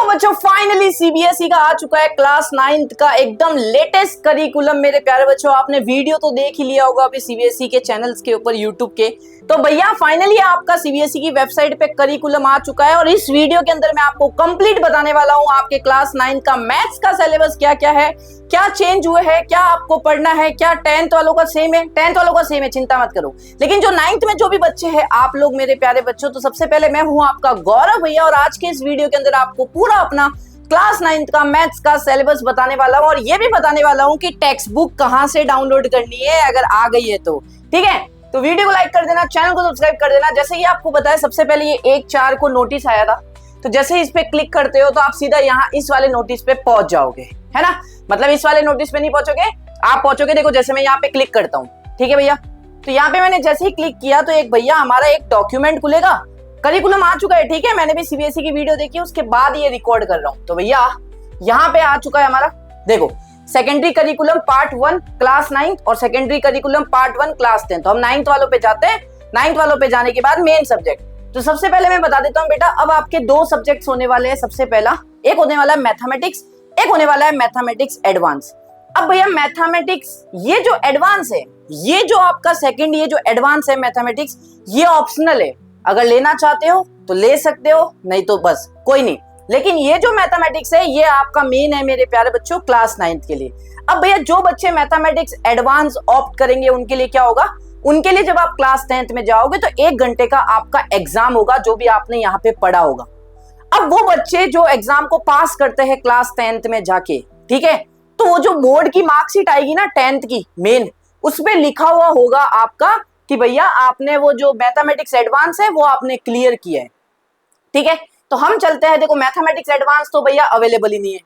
बच्चों finally CBSE का आ चुका है क्लास 9th का एकदम लेटेस्ट करिकुलम। मेरे प्यारे बच्चों, आपने वीडियो तो देख ही लिया होगा अभी सीबीएसई के चैनल्स के ऊपर यूट्यूब के। तो भैया फाइनली आपका सीबीएसई की वेबसाइट पे करिकुलम आ चुका है और इस वीडियो के अंदर मैं आपको कंप्लीट बताने वाला हूँ आपके क्लास 9 का मैथ्स का सिलेबस क्या क्या है, क्या चेंज हुए है, क्या आपको पढ़ना है, क्या 10th वालों का सेम है। 10th वालों का सेम है, चिंता मत करो, लेकिन जो 9th में जो भी बच्चे हैं आप लोग मेरे प्यारे बच्चों, तो सबसे पहले मैं हूं आपका गौरव भैया और आज के इस वीडियो के अंदर आपको पूरा अपना क्लास 9th का मैथ्स का सिलेबस बताने वाला हूं और ये भी बताने वाला हूं कि टेक्स्ट बुक कहां से डाउनलोड करनी है अगर आ गई है तो। ठीक है, तो वीडियो को लाइक कर देना, चैनल को सब्सक्राइब कर देना। जैसे ही आपको बताया सबसे पहले ये 1/4 को नोटिस आया था, तो जैसे ही इस पे क्लिक करते हो तो आप सीधा यहाँ इस वाले नोटिस पे पहुंच जाओगे, है ना। मतलब इस वाले नोटिस पे नहीं पहुंचोगे, आप पहुंचोगे, देखो जैसे मैं यहाँ पे क्लिक करता हूँ, ठीक है भैया। तो यहाँ पे मैंने जैसे ही क्लिक किया तो एक भैया हमारा एक डॉक्यूमेंट खुलेगा, करिकुलम आ चुका है। ठीक है, मैंने भी सीबीएसई की वीडियो देखी, उसके बाद ये रिकॉर्ड कर रहा हूँ। तो भैया यहाँ पे आ चुका है हमारा, देखो सेकेंडरी करिकुलम पार्ट 1 क्लास 9 और सेकेंडरी करिकुलम पार्ट 1 क्लास 10। तो हम 9th वालों पे जाते हैं। 9th वालों पे जाने के बाद मेन सब्जेक्ट, तो सबसे पहले मैं बता देता हूँ बेटा, अब आपके 2 सब्जेक्ट्स होने वाले हैं। सबसे पहला एक होने वाला है मैथमेटिक्स, एक होने वाला है मैथमेटिक्स एडवांस। अब भैया मैथमेटिक्स ये जो एडवांस है, ये जो आपका सेकंड ये जो एडवांस है मैथमेटिक्स, ये ऑप्शनल है। अगर लेना चाहते हो तो ले सकते हो, नहीं तो बस कोई नहीं। लेकिन ये जो मैथमेटिक्स है ये आपका मेन है मेरे प्यारे बच्चों क्लास 9th के लिए। अब भैया जो बच्चे मैथमेटिक्स एडवांस ऑप्ट करेंगे उनके लिए क्या होगा, उनके लिए जब आप क्लास 10th में जाओगे तो 1 घंटे का आपका एग्जाम होगा, जो भी आपने यहाँ पे पढ़ा होगा। अब वो बच्चे जो एग्जाम को पास करते हैं क्लास 10th में जाके, ठीक है, तो वो जो बोर्ड की मार्कशीट आएगी ना 10th की मेन, उसमें लिखा हुआ होगा आपका कि भैया आपने वो जो मैथमेटिक्स एडवांस है वो आपने क्लियर किया है। ठीक है, तो हम चलते हैं। देखो मैथमेटिक्स एडवांस तो भैया अवेलेबल ही नहीं है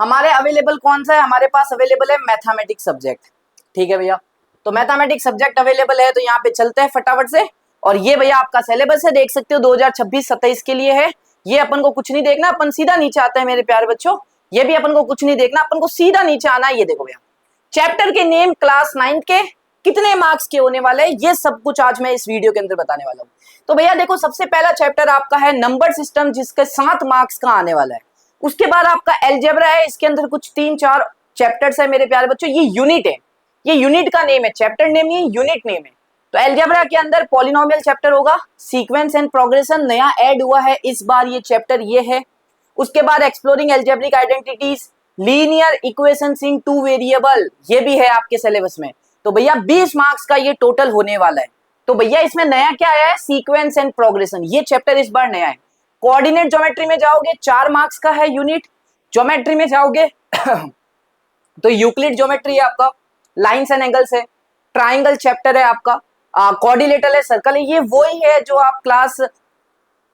हमारे, अवेलेबल कौन सा है हमारे पास, अवेलेबल है मैथमेटिक्स सब्जेक्ट। ठीक है भैया, तो मैथमेटिक्स सब्जेक्ट अवेलेबल है, तो यहाँ पे चलते हैं फटाफट से। और ये भैया आपका सिलेबस है, देख सकते हो 2026-27 के लिए है। ये अपन को कुछ नहीं देखना, अपन सीधा नीचे आते हैं मेरे प्यारे बच्चों। ये भी अपन को कुछ नहीं देखना, अपन को सीधा नीचे आना है। ये देखो भैया चैप्टर के नेम क्लास 9 के कितने मार्क्स के होने वाले हैं, ये सब कुछ आज मैं इस वीडियो के अंदर बताने वाला हूँ। तो भैया देखो सबसे पहला चैप्टर आपका है नंबर सिस्टम, जिसके 7 मार्क्स का आने वाला है। उसके बाद आपका एलजेब्रा है, इसके अंदर कुछ 3-4 चैप्टर्स है मेरे प्यारे बच्चों। ये यूनिट है, ये यूनिट का नेम है, चैप्टर नेम नहीं, यूनिट नेम है। तो एलजेब्रा के अंदर पॉलिनोमियल चैप्टर होगा, सीक्वेंस एंड प्रोग्रेशन नया ऐड हुआ है इस बार, ये चैप्टर ये है। उसके बाद exploring algebraic identities, linear equations इन 2 वेरिएबल, ये भी है आपके सिलेबस में। तो भैया 20 मार्क्स का ये टोटल होने वाला है। तो भैया इसमें नया क्या आया है, सीक्वेंस एंड प्रोग्रेशन, ये चैप्टर इस बार नया है। कोऑर्डिनेट ज्योमेट्री में जाओगे 4 मार्क्स का है यूनिट। ज्योमेट्री में जाओगे तो यूक्लिड ज्योमेट्री है आपका, लाइन्स एंड एंगल्स है, ट्राइंगल चैप्टर है आपका, कोऑर्डिनेटर है, सर्कल है। ये वही है जो आप क्लास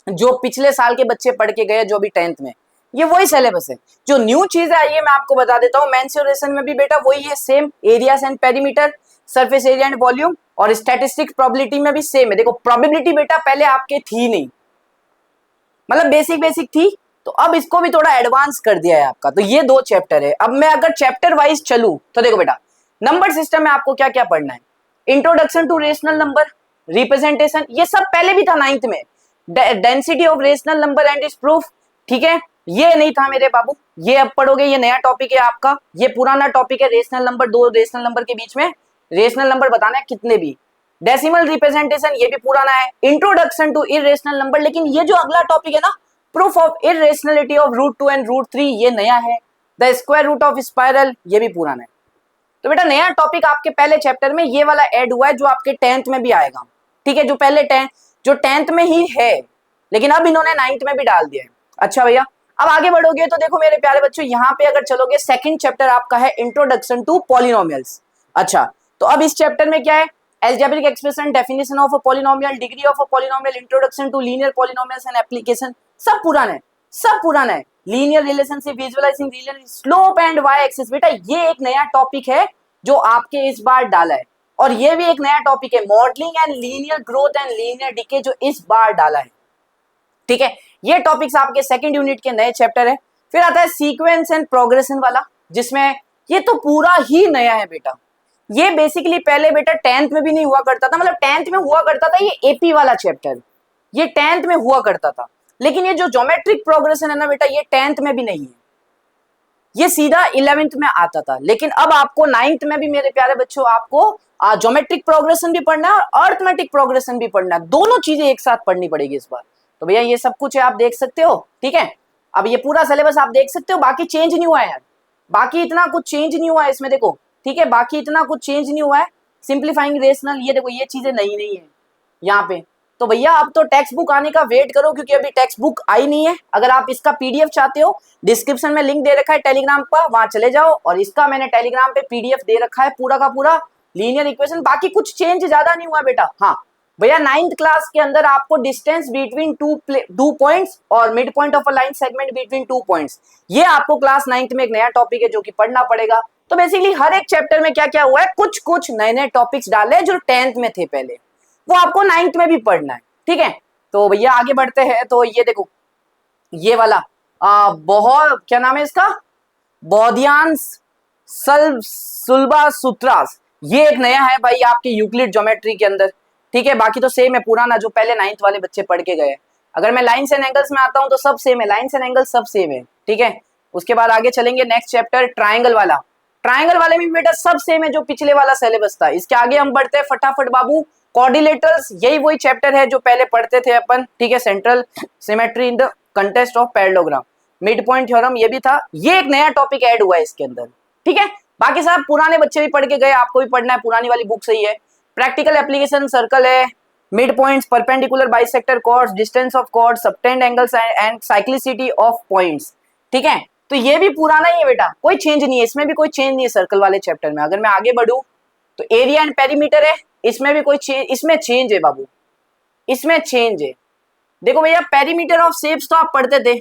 जो पिछले साल के बच्चे पढ़ के गए जो अभी 10th में, ये वही सिलेबस है। जो न्यू चीज है ये मैं आपको बता देता हूँ, मेंसुरेशन में भी बेटा वही है same, areas and perimeter, surface area and volume, और स्टैटिस्टिक्स प्रोबेबिलिटी में भी सेम है। देखो प्रोबेबिलिटी बेटा पहले आपके थी नहीं, मतलब बेसिक थी, तो अब इसको भी थोड़ा एडवांस कर दिया है आपका। तो ये 2 चैप्टर है। अब मैं अगर चैप्टर वाइज चलूं तो देखो बेटा नंबर सिस्टम में आपको क्या क्या पढ़ना है, introduction to rational number, representation, ये सब पहले भी था 9th में, density of rational number and its proof. ठीक है, ये नहीं था मेरे बाबू, ये अब पढ़ोगे, ये नया टॉपिक है आपका। ये पुराना टॉपिक है रेशनल नंबर, 2 रेशनल नंबर के बीच में रेशनल नंबर बताना है कितने भी। डेसिमल रिप्रेजेंटेशन ये भी पुराना है। इंट्रोडक्शन टू इरेशनल नंबर, लेकिन ये जो अगला टॉपिक है ना, proof of irrationality of √2 and √3, ये नया है। The square root of spiral, ये भी पुराना है। तो बेटा नया टॉपिक आपके पहले चैप्टर में ये वाला ऐड हुआ है, जो आपके 10th में भी आएगा। ठीक है, जो पहले 10th में ही है, लेकिन अब इन्होंने 9th में भी डाल दिया है। अच्छा भैया अब आगे बढ़ोगे तो देखो मेरे प्यारे बच्चों, यहाँ पे अगर चलोगे सेकंड चैप्टर आपका है इंट्रोडक्शन टू पॉलिनोमियल्स। अच्छा, तो अब इस चैप्टर में क्या है, algebraic expression, definition of a polynomial, degree of a polynomial, introduction to linear polynomials and application, सब पुराना है, सब पुराना है। Linear relationship, visualizing linear slope and Y axis, बेटा ये एक नया टॉपिक है जो आपके इस बार डाला है। और ये भी एक नया टॉपिक है, modelling and linear growth and linear decay, जो इस बार डाला है। ठीक है, ये टॉपिक्स आपके सेकंड यूनिट के नए चैप्टर है। फिर आता है सीक्वेंस एंड प्रोग्रेशन वाला, जिसमें ये तो पूरा ही नया है बेटा। ये बेसिकली पहले बेटा 10th में भी नहीं हुआ करता था, मतलब 10th में हुआ करता था ये एपी वाला चैप्टर, ये 10th में हुआ करता था। लेकिन ये जो ज्योमेट्रिक प्रोग्रेशन है ना बेटा, ये 10th में भी नहीं है, ये सीधा 11th में आता था। लेकिन अब आपको 9th में भी मेरे प्यारे बच्चों आपको ज्योमेट्रिक प्रोग्रेशन भी पढ़ना है और अर्थमेटिक प्रोग्रेशन भी पढ़ना है, दोनों चीजें एक साथ पढ़नी पड़ेगी इस बार। तो भैया ये सब कुछ है, आप देख सकते हो, ठीक है। अब ये पूरा सिलेबस आप देख सकते हो, बाकी चेंज नहीं हुआ है यार, बाकी इतना कुछ चेंज नहीं हुआ है इसमें, देखो, ठीक है, बाकी इतना कुछ चेंज नहीं हुआ है। सिंप्लीफाइंग रेशनल, ये देखो, ये चीजें नई नहीं है यहाँ पे। तो भैया अब तो टेक्स्ट बुक आने का वेट करो, क्योंकि अभी टेक्स्ट बुक आई नहीं है। अगर आप इसका पीडीएफ चाहते हो, डिस्क्रिप्शन में लिंक दे रखा है टेलीग्राम पर, वहां चले जाओ, और इसका मैंने टेलीग्राम पे पीडीएफ दे रखा है पूरा का पूरा, लीनियर इक्वेशन। बाकी कुछ चेंज ज्यादा नहीं हुआ बेटा। हाँ भैया, 9th क्लास के अंदर आपको डिस्टेंस बिटवीन टू पॉइंट्स और mid point of a line segment between 2 points, ये आपको क्लास 9th में एक नया टॉपिक है जो कि पढ़ना पड़ेगा। तो बेसिकली हर एक चैप्टर में क्या क्या हुआ है, कुछ कुछ नए नए टॉपिक्स डाले जो 10th में थे पहले, वो आपको 9th में भी पढ़ना है, ठीक है। तो भैया आगे बढ़ते हैं। तो ये देखो, ये वाला बहुत क्या नाम है इसका, बोधियांश सुलभा सूत्रास, ये एक नया है भाई आपके यूक्लिड ज्योमेट्री के अंदर, ठीक है। बाकी तो सेम है पुराना जो पहले 9th वाले बच्चे पढ़ के गए। अगर मैं लाइन्स एंड एंगल्स में आता हूं तो सब सेम है, लाइन्स एंड एंगल्स सब सेम है, ठीक है। उसके बाद आगे चलेंगे नेक्स्ट चैप्टर ट्राइंगल वाला, ट्राइंगल वाले में बेटा सब सेम है जो पिछले वाला सिलेबस था। इसके आगे हम बढ़ते हैं फटाफट बाबू, कोऑर्डिनेटर्स, यही वही चैप्टर है जो पहले पढ़ते थे अपन, ठीक है। Central symmetry in the contest of parallelogram, mid point theorem, ये भी था। ये एक नया टॉपिक ऐड हुआ है इसके अंदर, ठीक है। बाकी साहब पुराने बच्चे भी पढ़ के गए, आपको भी पढ़ना है, पुरानी वाली बुक सही है। प्रैक्टिकल एप्लीकेशन सर्कल है, mid points, perpendicular bisector chords, distance of chords, subtended angles and cyclicity of points, ठीक है। तो ये भी पुराना ही है बेटा, कोई चेंज नहीं है इसमें, भी कोई चेंज नहीं है सर्कल वाले चैप्टर में। अगर मैं आगे बढ़ूं तो एरिया एंड पेरीमीटर है, इसमें भी कोई चेंज, इसमें चेंज है बाबू, इसमें चेंज है। देखो भैया, पेरीमीटर ऑफ शेप्स तो आप पढ़ते थे,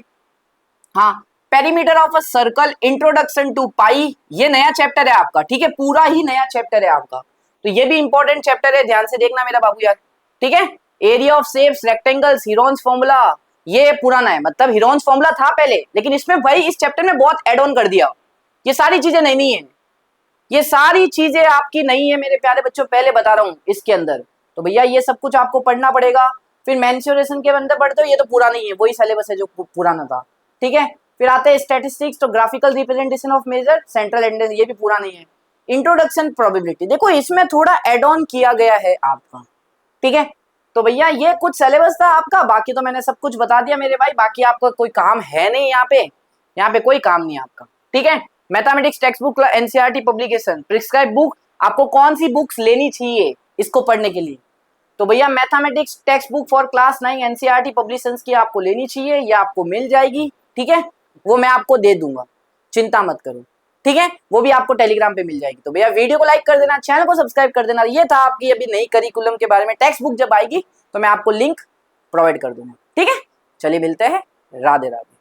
हाँ। Perimeter of a circle, introduction to pi, ये नया चैप्टर है आपका, ठीक है, पूरा ही नया चैप्टर है आपका। तो ये भी इंपॉर्टेंट चैप्टर है, ध्यान से देखना मेरा बाबू यार, ठीक है। Area of shapes, rectangles, Heron's formula, ये पुराना है, मतलब हीरोन्स फॉर्मूला था पहले, लेकिन इसमें भाई इस चैप्टर में बहुत एड ऑन कर दिया। ये सारी चीजें नहीं है, ये सारी चीजें आपकी नहीं है मेरे प्यारे बच्चों, पहले बता रहा हूँ इसके अंदर। तो भैया ये सब कुछ आपको पढ़ना पड़ेगा। फिर मेंसुरेशन के अंदर पढ़ते हो, ये तो पूरा नहीं है, वही सिलेबस है जो पुराना था, ठीक है। फिर आते हैं स्टैटिस्टिक्स, तो graphical representation of measure, central and, ये भी पूरा नहीं है। इंट्रोडक्शन प्रोबेबिलिटी, देखो इसमें थोड़ा एड ऑन किया गया है आपका, ठीक है। तो भैया ये कुछ सिलेबस था आपका, बाकी तो मैंने सब कुछ बता दिया मेरे भाई, बाकी आपका कोई काम है नहीं यहाँ पे, यहाँ पे कोई काम नहीं है आपका, ठीक है। Mathematics text book, NCERT publication, prescribe book, आपको कौन सी बुक्स लेनी चाहिए इसको पढ़ने के लिए। तो भैया mathematics text book for class 9 NCERT publications की आपको लेनी चाहिए, ये आपको मिल जाएगी, ठीक है। वो मैं आपको दे दूंगा, चिंता मत करो, ठीक है, वो भी आपको टेलीग्राम पे मिल जाएगी। तो भैया वीडियो को लाइक कर देना, चैनल को सब्सक्राइब कर देना। ये था आपकी अभी नई करिकुलम के बारे में, टेक्स्ट बुक जब आएगी तो मैं आपको लिंक प्रोवाइड कर दूंगा, ठीक है। चलिए मिलते हैं, राधे राधे।